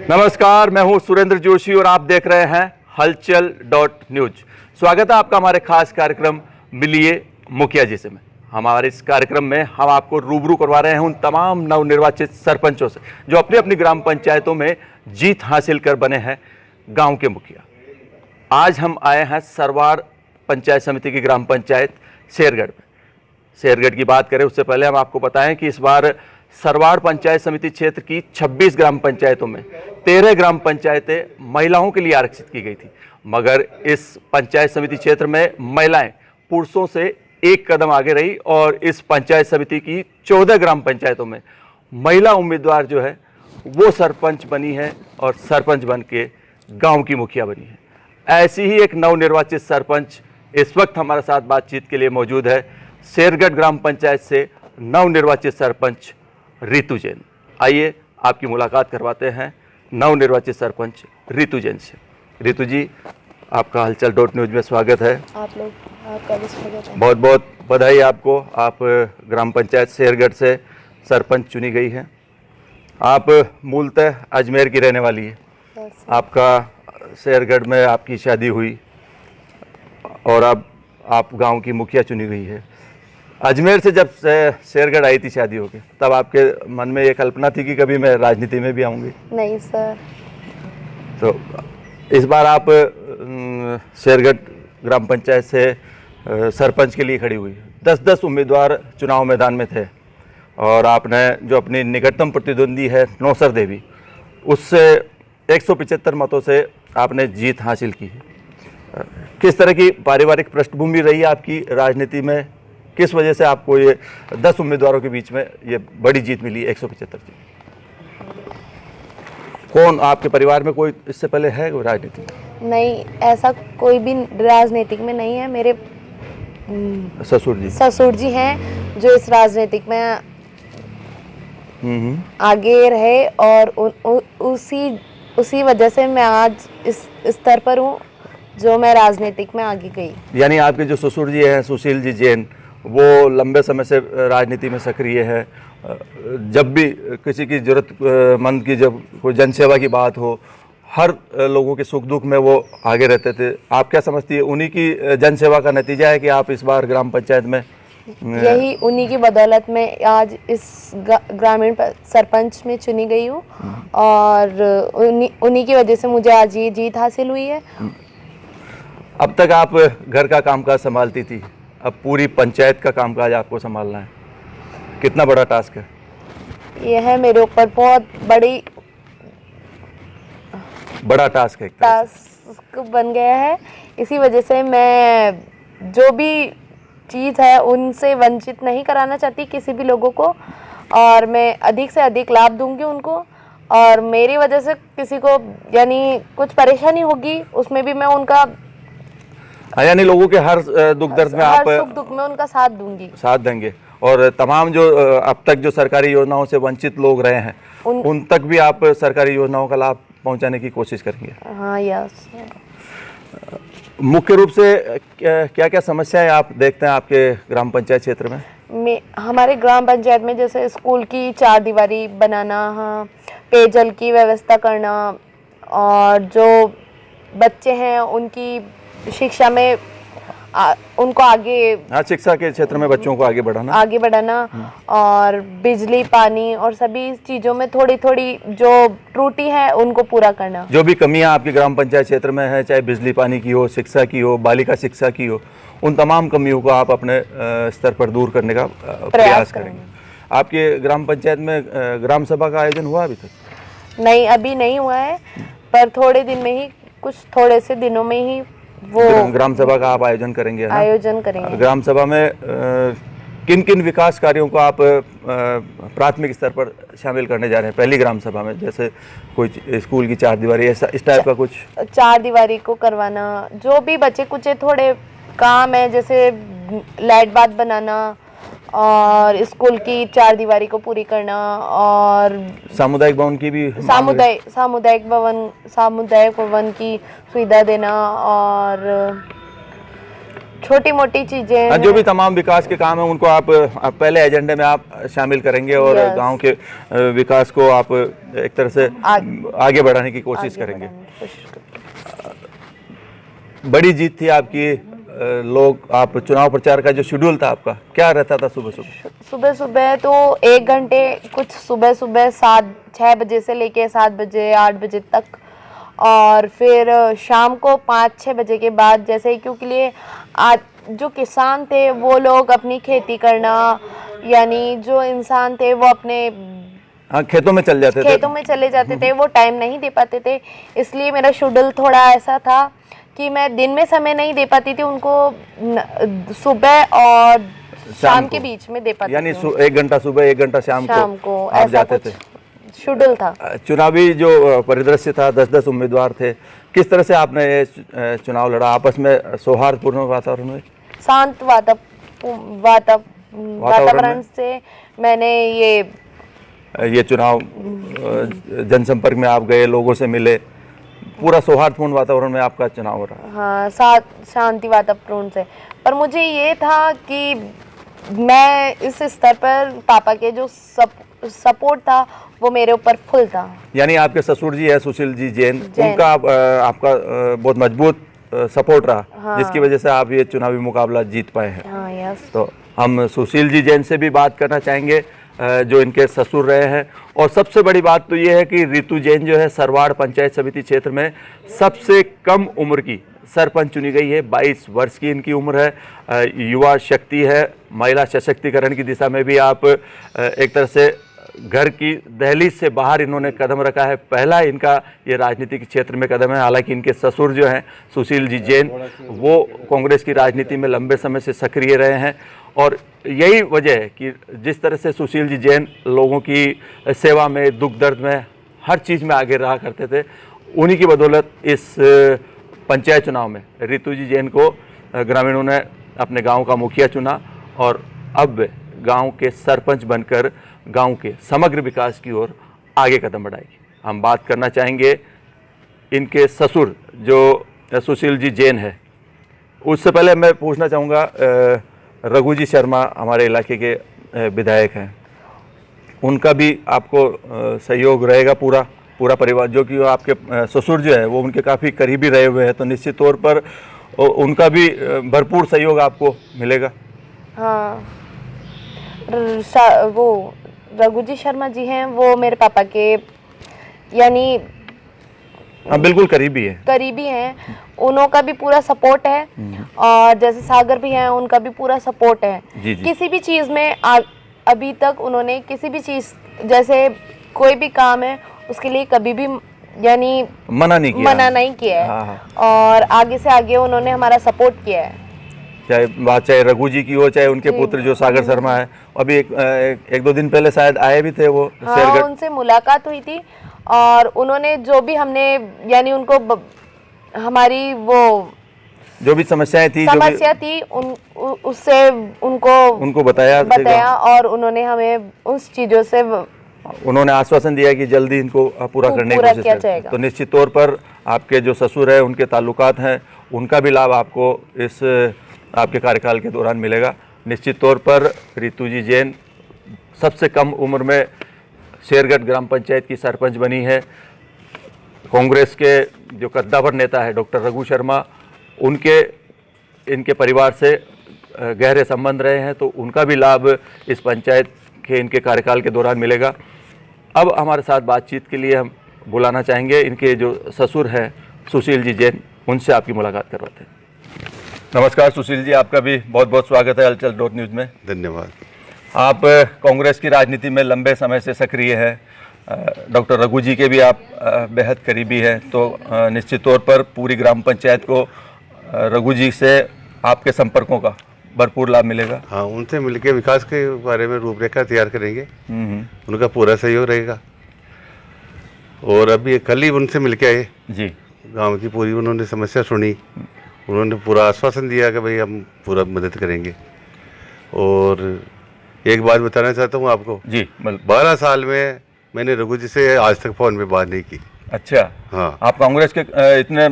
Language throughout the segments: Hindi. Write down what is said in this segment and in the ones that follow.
नमस्कार, मैं हूं सुरेंद्र जोशी और आप देख रहे हैं हलचल.न्यूज। स्वागत है आपका हमारे खास कार्यक्रम मिलिए मुखिया जी से। में हमारे इस कार्यक्रम में हम आपको रूबरू करवा रहे हैं उन तमाम नवनिर्वाचित सरपंचों से जो अपनी अपनी ग्राम पंचायतों में जीत हासिल कर बने हैं गांव के मुखिया। आज हम आए हैं सरवाड़ पंचायत समिति की ग्राम पंचायत शेरगढ़ में। शेरगढ़ की बात करें उससे पहले हम आपको बताएं कि इस बार सरवाड़ पंचायत समिति क्षेत्र की 26 ग्राम पंचायतों में 13 ग्राम पंचायतें महिलाओं के लिए आरक्षित की गई थी, मगर इस पंचायत समिति क्षेत्र में महिलाएं पुरुषों से एक कदम आगे रही और इस पंचायत समिति की 14 ग्राम पंचायतों में महिला उम्मीदवार जो है वो सरपंच बनी है और सरपंच बन के गाँव की मुखिया बनी है। ऐसी ही एक नवनिर्वाचित सरपंच इस वक्त हमारे साथ बातचीत के लिए मौजूद है। शेरगढ़ ग्राम पंचायत से नवनिर्वाचित सरपंच रितु जैन। आइए आपकी मुलाकात करवाते हैं नवनिर्वाचित सरपंच रितु जैन से। रितु जी, आपका हलचल.न्यूज में स्वागत है। आपका भी स्वागत है। बहुत बहुत बधाई आपको। आप ग्राम पंचायत शेरगढ़ से सरपंच चुनी गई हैं। आप मूलतः अजमेर की रहने वाली है। आपका शेरगढ़ में आपकी शादी हुई और अब आप गांव की मुखिया चुनी गई है। अजमेर से जब शेरगढ़ आई थी शादी होके, तब आपके मन में ये कल्पना थी कि कभी मैं राजनीति में भी आऊँगी? नहीं सर। तो इस बार आप शेरगढ़ ग्राम पंचायत से सरपंच के लिए खड़ी हुई। 10-10 उम्मीदवार चुनाव मैदान में थे और आपने जो अपनी निकटतम प्रतिद्वंदी है नौसर देवी, उससे 175 मतों से आपने जीत हासिल की है। किस तरह की पारिवारिक पृष्ठभूमि रही आपकी राजनीति में? किस वजह से आपको ये 10 उम्मीदवारों के बीच में ये बड़ी जीत मिली 175 जीत? कौन आपके परिवार में कोई इससे पहले है कोई राजनीति में? नहीं, ऐसा कोई भी राजनीतिक में नहीं है। मेरे ससुर जी हैं जो इस राजनीतिक में आगे रहे और उसी वजह से मैं आज इस स्तर पर हूँ जो मैं राजनीतिक में आगे गई। यानी आपके जो ससुर जी हैं सुशील जी जैन, वो लंबे समय से राजनीति में सक्रिय है। जब भी किसी की जरूरतमंद की जब कोई जनसेवा की बात हो, हर लोगों के सुख दुख में वो आगे रहते थे। आप क्या समझती है उन्हीं की जनसेवा का नतीजा है कि आप इस बार ग्राम पंचायत में? यही उन्हीं की बदौलत में आज इस ग्रामीण सरपंच में चुनी गई हूँ और उन्हीं की वजह से मुझे आज ये जीत हासिल हुई है। अब तक आप घर का कामकाज संभालती थी, अब पूरी पंचायत का कामकाज आपको संभालना है। कितना बड़ा टास्क है? यह है मेरे ऊपर बहुत बड़ा टास्क है। टास्क बन गया है। इसी वजह से मैं जो भी चीज़ है उनसे वंचित नहीं कराना चाहती किसी भी लोगों को, और मैं अधिक से अधिक लाभ दूंगी उनको। और मेरी वजह से किसी को यानी कुछ परेशानी होगी उसमें भी मैं उनका यानी लोगों के हर दुख दर्द में आप सुख दुख में उनका साथ देंगे। और तमाम जो अब तक जो सरकारी योजनाओं से वंचित लोग रहे हैं उन तक भी आप सरकारी योजनाओं का लाभ पहुंचाने की कोशिश करेंगे? हाँ, यस। मुख्य रूप से क्या क्या समस्याएं आप देखते हैं आपके ग्राम पंचायत क्षेत्र में? हमारे ग्राम पंचायत में जैसे स्कूल की 4 दीवारी बनाना, हाँ, पेयजल की व्यवस्था करना, और जो बच्चे हैं उनकी शिक्षा में उनको आगे, हाँ, शिक्षा के क्षेत्र में बच्चों को आगे बढ़ाना और बिजली पानी और सभी चीज़ों में थोड़ी थोड़ी जो त्रुटि है उनको पूरा करना। जो भी कमियां आपके ग्राम पंचायत क्षेत्र में है, चाहे बिजली पानी की हो, शिक्षा की हो, बालिका शिक्षा की हो, उन तमाम कमियों को आप अपने स्तर पर दूर करने का प्रयास करेंगे। आपके ग्राम पंचायत में ग्राम सभा का आयोजन हुआ अभी तक? नहीं, अभी नहीं हुआ है, पर थोड़े दिन में ही, थोड़े से दिनों में ही वो ग्राम सभा का आप आयोजन करेंगे? आयोजन करेंगे। ग्राम सभा में किन किन विकास कार्यों को आप प्राथमिक स्तर पर शामिल करने जा रहे हैं पहली ग्राम सभा में? जैसे कोई स्कूल की 4 दीवारी, ऐसा इस टाइप का कुछ? 4 दीवारी को करवाना, जो भी बचे कुछ थोड़े काम है, जैसे लाइट बात बनाना और स्कूल की 4 दीवारी को पूरी करना, और सामुदायिक भवन की भी सामुदायिक भवन की सुविधा देना, और छोटी मोटी चीजें हाँ, जो भी तमाम विकास के काम है उनको आप पहले एजेंडे में आप शामिल करेंगे और Yes. गांव के विकास को आप एक तरह से आगे बढ़ाने की कोशिश आगे करेंगे। बढ़ाने की कोशिश करेंगे। बड़ी जीत थी आपकी। आप चुनाव प्रचार का जो शेड्यूल था आपका क्या रहता था सुबह सुबह? सुबह सुबह तो 1 घंटे कुछ सुबह 6 बजे से लेके 7 बजे 8 बजे तक, और फिर शाम को 5-6 बजे के बाद, जैसे क्योंकि लिए आज जो किसान थे वो लोग अपनी खेती करना, यानी जो इंसान थे वो अपने हाँ, खेतों में चल जाते थे। खेतों में चले जाते थे, वो टाइम नहीं दे पाते थे। इसलिए मेरा शेड्यूल थोड़ा ऐसा था कि मैं दिन में समय नहीं दे पाती थी उनको, सुबह और शाम के बीच में दे पाती यानी थी। 1 घंटा सुबह 1 घंटा शाम को आप ऐसा जाते कुछ थे। शेड्यूल था। चुनावी जो परिदृश्य था, 10-10 उम्मीदवार थे, किस तरह से आपने ये चुनाव लड़ा? आपस में सौहार्दपूर्ण वातावरण में, शांत वातावरण से मैंने ये चुनाव जनसंपर्क में आप गए, लोगों से मिले, पूरा सौहार्दपूर्ण वातावरण में आपका चुनाव हो रहा? हाँ, शांति वातावरण से। पर मुझे ये था कि मैं इस स्तर पर पापा के जो सपोर्ट था वो मेरे ऊपर फुल था। यानी आपके ससुर जी है सुशील जी जैन, उनका आपका बहुत मजबूत सपोर्ट रहा। हाँ। जिसकी वजह से आप ये चुनावी मुकाबला जीत पाए हैं। हाँ, यस। तो हम सुशील जी जैन से भी बात करना चाहेंगे जो इनके ससुर रहे हैं। और सबसे बड़ी बात तो ये है कि रितु जैन जो है सरवाड़ पंचायत समिति क्षेत्र में सबसे कम उम्र की सरपंच चुनी गई है। 22 वर्ष की इनकी उम्र है। युवा शक्ति है। महिला सशक्तिकरण की दिशा में भी आप एक तरह से घर की दहलीज से बाहर इन्होंने कदम रखा है। पहला इनका ये राजनीतिक क्षेत्र में कदम है। हालांकि इनके ससुर जो हैं सुशील जी जैन, वो कांग्रेस की राजनीति में लंबे समय से सक्रिय रहे हैं। और यही वजह है कि जिस तरह से सुशील जी जैन लोगों की सेवा में, दुख दर्द में, हर चीज़ में आगे रहा करते थे, उन्हीं की बदौलत इस पंचायत चुनाव में रितु जी जैन को ग्रामीणों ने अपने गांव का मुखिया चुना और अब गांव के सरपंच बनकर गांव के समग्र विकास की ओर आगे कदम बढ़ाएगी। हम बात करना चाहेंगे इनके ससुर जो सुशील जी जैन है। उससे पहले मैं पूछना चाहूँगा, रघु जी शर्मा हमारे इलाके के विधायक हैं, उनका भी आपको सहयोग रहेगा? पूरा परिवार, जो कि आपके ससुर जो है वो उनके काफ़ी करीबी रहे हुए हैं, तो निश्चित तौर पर उनका भी भरपूर सहयोग आपको मिलेगा। हाँ, वो रघु जी शर्मा जी हैं, वो मेरे पापा के यानी हाँ बिल्कुल करीबी हैं। उनका भी पूरा सपोर्ट है। और जैसे सागर भी हैं, उनका भी पूरा सपोर्ट है। जी। किसी भी चीज़ में अभी तक उन्होंने किसी भी चीज़, जैसे कोई भी काम है उसके लिए कभी भी यानी मना नहीं किया है। हाँ। और आगे से आगे उन्होंने हमारा सपोर्ट किया है। चाहे रघु जी की हो, चाहे उनके पुत्र जो सागर शर्मा है। अभी एक दो दिन पहले शायद आए भी थे वो। हाँ, उनसे मुलाकात हुई थी और उन्होंने जो भी हमने यानी उनको हमारी वो जो भी समस्या थी उससे उनको बताया और उन्होंने हमें उस चीज़ों से उन्होंने आश्वासन दिया कि जल्दी इनको पूरा करने की कोशिश करेंगे। तो निश्चित तौर पर आपके जो ससुर है, उनके ताल्लुकात हैं, उनका भी लाभ आपको इस आपके कार्यकाल के दौरान मिलेगा। निश्चित तौर पर रितु जी जैन सबसे कम उम्र में शेरगढ़ ग्राम पंचायत की सरपंच बनी है। कांग्रेस के जो कद्दावर नेता है डॉक्टर रघु शर्मा, इनके परिवार से गहरे संबंध रहे हैं, तो उनका भी लाभ इस पंचायत के इनके कार्यकाल के दौरान मिलेगा। अब हमारे साथ बातचीत के लिए हम बुलाना चाहेंगे इनके जो ससुर हैं सुशील जी जैन, उनसे आपकी मुलाकात करवाते हैं। नमस्कार सुशील जी, आपका भी बहुत बहुत स्वागत है हलचल न्यूज़ में। धन्यवाद। आप कांग्रेस की राजनीति में लंबे समय से सक्रिय हैं। डॉक्टर रघु जी के भी आप बेहद करीबी हैं, तो निश्चित तौर पर पूरी ग्राम पंचायत को रघु जी से आपके संपर्कों का भरपूर लाभ मिलेगा। हाँ, उनसे मिलकर विकास के बारे में रूपरेखा तैयार करेंगे। उनका पूरा सहयोग रहेगा। और अभी कल ही उनसे मिलके आए जी। गांव की पूरी उन्होंने समस्या सुनी, उन्होंने पूरा आश्वासन दिया कि भाई हम पूरा मदद करेंगे। और एक बात बताना चाहता हूँ आपको जी। 12 साल में मैंने रघु जी से आज तक फोन पे बात नहीं की। अच्छा। हाँ, आप कांग्रेस के इतने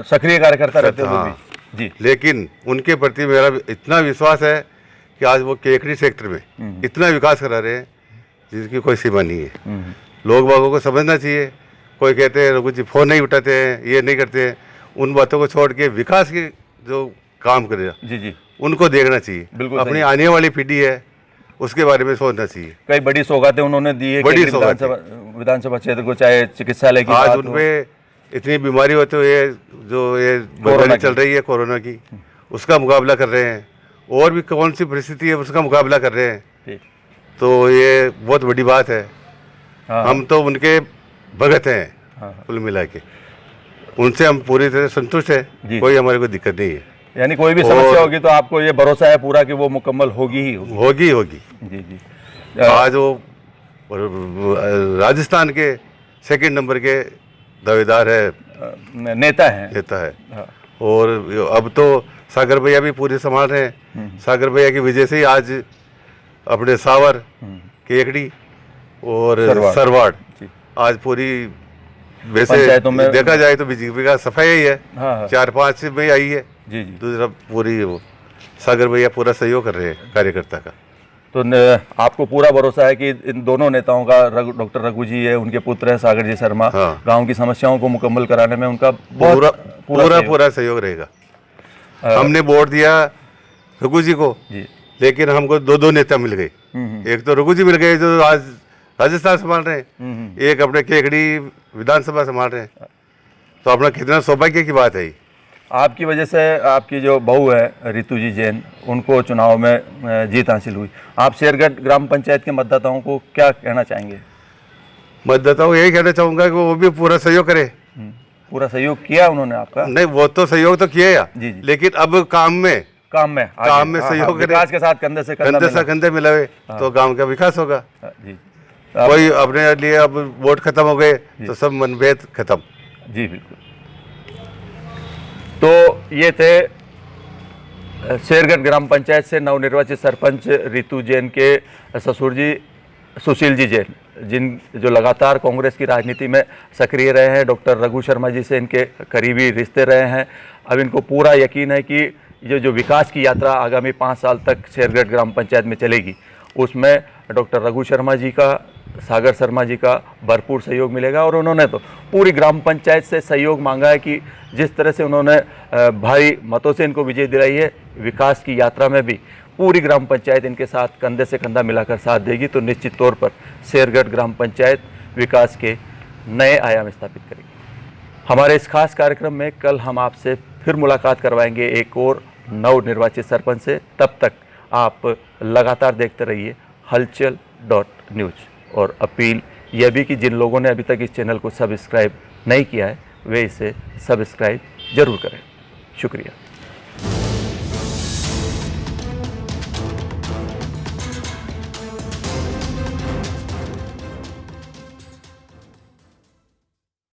सक्रिय कार्यकर्ता रहते हो? हाँ, जी। लेकिन उनके प्रति मेरा इतना विश्वास है कि आज वो केकड़ी सेक्टर में इतना विकास करा रहे हैं जिसकी कोई सीमा नहीं है। लोग बागों को समझना चाहिए। कोई कहते हैं रघु जी फ़ोन नहीं उठाते हैं, ये नहीं करते हैं, उन बातों को छोड़ के विकास के जो काम करेगा जी जी उनको देखना चाहिए। बिल्कुल अपनी सही। आने वाली पीढ़ी है उसके बारे में सोचना चाहिए। कई बड़ी सौगातें उन्होंने दी है बड़ी केकड़ी सौगातें। विधानसभा क्षेत्र को, चाहे चिकित्सालय की आज बात हो। उनपे इतनी बीमारी होते हुए जो ये कोरोना बीमारी की। चल रही है कोरोना की, उसका मुकाबला कर रहे हैं। और भी कौन सी परिस्थिति है उसका मुकाबला कर रहे हैं। ठीक। तो ये बहुत बड़ी बात है। हाँ, हम तो उनके भगत हैं हाँ। कुल मिला के। उनसे हम पूरी तरह संतुष्ट जी। हैं, कोई हमारे को दिक्कत नहीं है। यानी कोई भी और- समस्या होगी तो आपको ये भरोसा है पूरा कि वो मुकम्मल होगी ही होगी। होगी होगी। जी जी आज वो राजस्थान के सेकंड नंबर के दावेदार है, नेता हैं। नेता है। हाँ, और अब तो सागर भैया भी पूरे संभाल रहे हैं। सागर भैया की वजह से ही आज अपने सावर, केकड़ी और सरवाड़ जी। आज पूरी वैसे पंचायतों में- देखा जाए तो बीजेपी का सफाई ही है। हाँ, हाँ। 4-5 में आई है। जी जी दूसरा पूरी वो सागर भैया पूरा सहयोग कर रहे हैं कार्यकर्ता का। तो आपको पूरा भरोसा है कि इन दोनों नेताओं का डॉक्टर रघु जी है, उनके पुत्र हैं सागर जी शर्मा, हाँ। गांव की समस्याओं को मुकम्मल कराने में उनका बहुत पूरा सहयोग। पूरा सहयोग रहेगा। हमने वोट दिया रघु जी को, जी। लेकिन हमको दो नेता मिल गए। एक तो रघु जी मिल गए जो आज राजस्थान संभाल रहे हैं, एक अपने केकड़ी विधानसभा संभाल रहे हैं। तो अपना कितना सौभाग्य की बात है ये। आपकी वजह से आपकी जो बहू है रितु जी जैन, उनको चुनाव में जीत हासिल हुई। आप शेरगढ़ ग्राम पंचायत के मतदाताओं को क्या कहना चाहेंगे? मतदाताओं को यही कहना चाहूँगा कि वो भी पूरा सहयोग करे। पूरा सहयोग किया उन्होंने आपका? नहीं, वो तो सहयोग तो किया या, जी, जी। लेकिन अब काम में काम में सहयोग करे। विकास के साथ कंधे से कंधे से मिला। कंधे मिलावे तो गांव का विकास होगा। जी कोई अपने लिए अब वोट खत्म हो गए तो सब मनभेद खत्म। जी बिल्कुल। तो ये थे शेरगढ़ ग्राम पंचायत से नवनिर्वाचित सरपंच रितु जैन के ससुर जी सुशील जी जैन, जो लगातार कांग्रेस की राजनीति में सक्रिय रहे हैं। डॉक्टर रघु शर्मा जी से इनके करीबी रिश्ते रहे हैं। अब इनको पूरा यकीन है कि ये जो विकास की यात्रा आगामी 5 साल तक शेरगढ़ ग्राम पंचायत में चलेगी, उसमें डॉक्टर रघु शर्मा जी का, सागर शर्मा जी का भरपूर सहयोग मिलेगा। और उन्होंने तो पूरी ग्राम पंचायत से सहयोग मांगा है कि जिस तरह से उन्होंने भारी मतों से इनको विजय दिलाई है, विकास की यात्रा में भी पूरी ग्राम पंचायत इनके साथ कंधे से कंधा मिलाकर साथ देगी। तो निश्चित तौर पर शेरगढ़ ग्राम पंचायत विकास के नए आयाम स्थापित करेगी। हमारे इस खास कार्यक्रम में कल हम आपसे फिर मुलाकात करवाएंगे एक और नवनिर्वाचित सरपंच से। तब तक आप लगातार देखते रहिए हलचल.न्यूज। और अपील यह भी कि जिन लोगों ने अभी तक इस चैनल को सब्सक्राइब नहीं किया है वे इसे सब्सक्राइब जरूर करें। शुक्रिया।